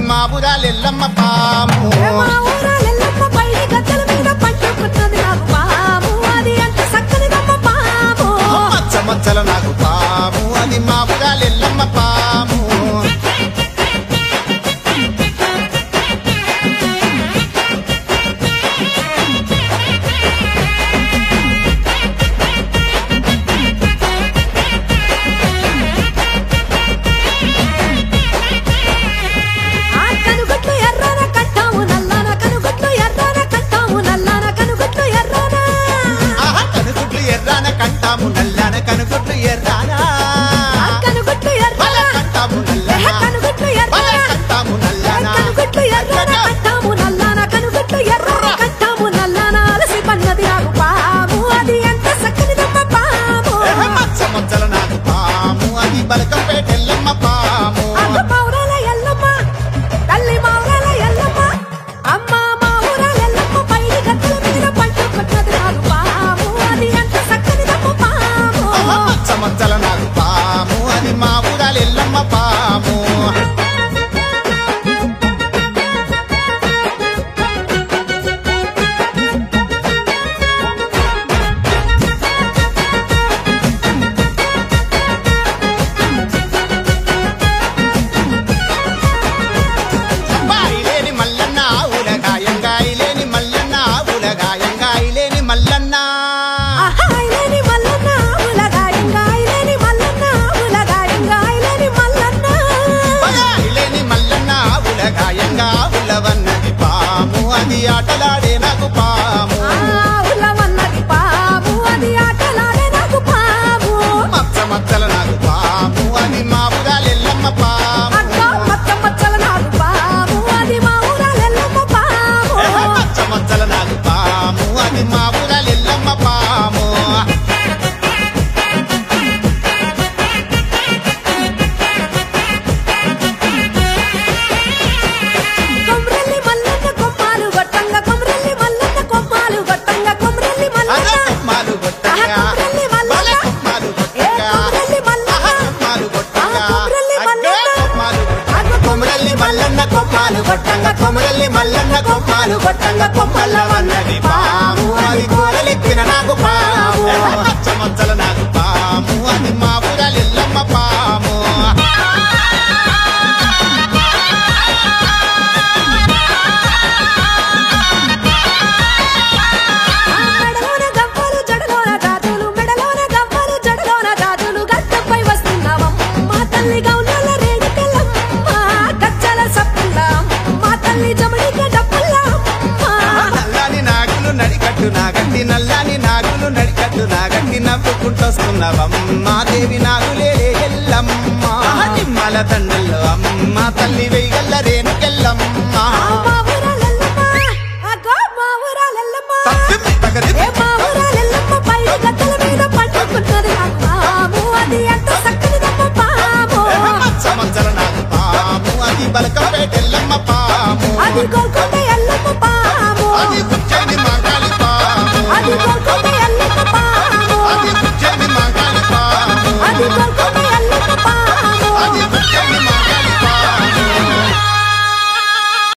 మా ఊరాలెల్లమ్మ పాము మా ఊరాలెల్లమ్మ పైడి గద్దెల మీద పట్టుకున్నది నాకు పాము అది ఎంత చక్కనిదమ్మ పాము మచ్చ మచ్చల నాకు పాము అది మా ఊరాలెల్లమ్మ పాము కంటాము నల్లాన కనుగొట్లు ఎర్రానా కనుగొట్లు ఎర్రానా కంటాము నల్లాన కనుగొట్లు ఎర్రానా కంటాము నల్లాన కనుగొట్లు ఎర్రానా కంటాము నల్లాన కనుగొట్లు ఎర్రానా కంటాము నల్లాన అలసి పన్నది నాకు పాము అది ఎంత చక్కనిదమ్మ పాము మచ్చ మచ్చల నాకు పాము అది బలకంపేట ఎల్లమ్మ పాము మౌరాల ఎల్లమ్మ తల్లి మౌరాల ఎల్లమ్మ అమ్మ మా ఊరాల ఎల్లమ్మ పైడి గద్దెల మీద పట్టుకున్నది నాకు పాము అది ఎంత చక్కనిదమ్మ పాము మచ్చ మచ్చల నాకు పాము అది మా ఊరాలెల్లమ్మ పాము బాయిలేని మల్లన్న ఉలగాయంగాయిలేని మల్లన్న ఉలగాయంగాయిలేని మల్లన్న ఆయిలేని మల్లన్న ఉలగాయంగాయిలేని మల్లన్న ఉలగాయంగాయిలేని మల్లన్న బాయిలేని మల్లన్న ఉలగాయంగా ఉలవన్నది పాము అది ఆటలాడే నాకు పాము ఉలవన్నది పాము అది ఆటలాడే నాకు పాము మచ్చ మచ్చల నాకు పాము అది మా ఊరాలెల్లమ్మ పాము అక్క మచ్చ మచ్చల నాకు పాము అది మా ఊరాలెల్లమ్మ పాము మచ్చ మచ్చల నాకు పాము అది మా ఊరాలెల్లమ్మ పాము కొమ్రెల్లి మల్లన్న కొమ్మాలు గొట్టంగా కొమ్రెల్లి మల్లన్న కొమ్మాలు గొట్టంగా కొమ్రెల్లి మల్లన్న కొమ్మాలు గొట్టంగా కొమ్రెల్లి మల్లన్న కొమ్మాలు ఏ గొట్టంగా కొమ్రెల్లి మల్లన్న కొమరల్లి మల్లన్న కొమ్మాలు కొట్టంగా కొమరల్లి మల్లన్న కొమ్మాలు కొట్టంగా కొమ్మల్ల వన్నది పాము అది కోరలెక్కిన నాకు పాము మచ్చ మచ్చల నాకు పాము అది మా ఊరాలెల్లమ్మ పాము మెడలోన గవ్వలు జడలోన జాతులు మెడలోన గవ్వలు జడలోన జాతులు గద్దపై వస్తున్నావమ్మ తల్లి గౌనల రేణుకెళ్ళమ్మ గచ్చల సప్పుల మా తల్లి జమడిక డప్పులమ్మ నల్లాని నాగులు నడికట్టు నాగట్టి నల్లాని నాగులు నడికట్టు నాగట్టి నవ్వుకుంటొస్తున్నావమ్మ దేవి నాగులే ఎల్లమ్మ నిమ్మల దండల్లో అమ్మ తల్లి వెయ్యల్ల రేణుకెళ్ళమ్మ మా ఊరాలెల్లమ్మ అగో మా ఊరాలెల్లమ్మ తగ్గది ఏ మా ఊరాలెల్లమ్మ పైడి గద్దెల మీద పట్టుకున్నది నాకు పాము అది ఎంత చక్కనిదమ్మ పాము మచ్చ మచ్చల నాకు పాము అది బలకంపేట ఎల్లమ్మ పాము అది గోల్కొండ ఎల్లమ్మ పాము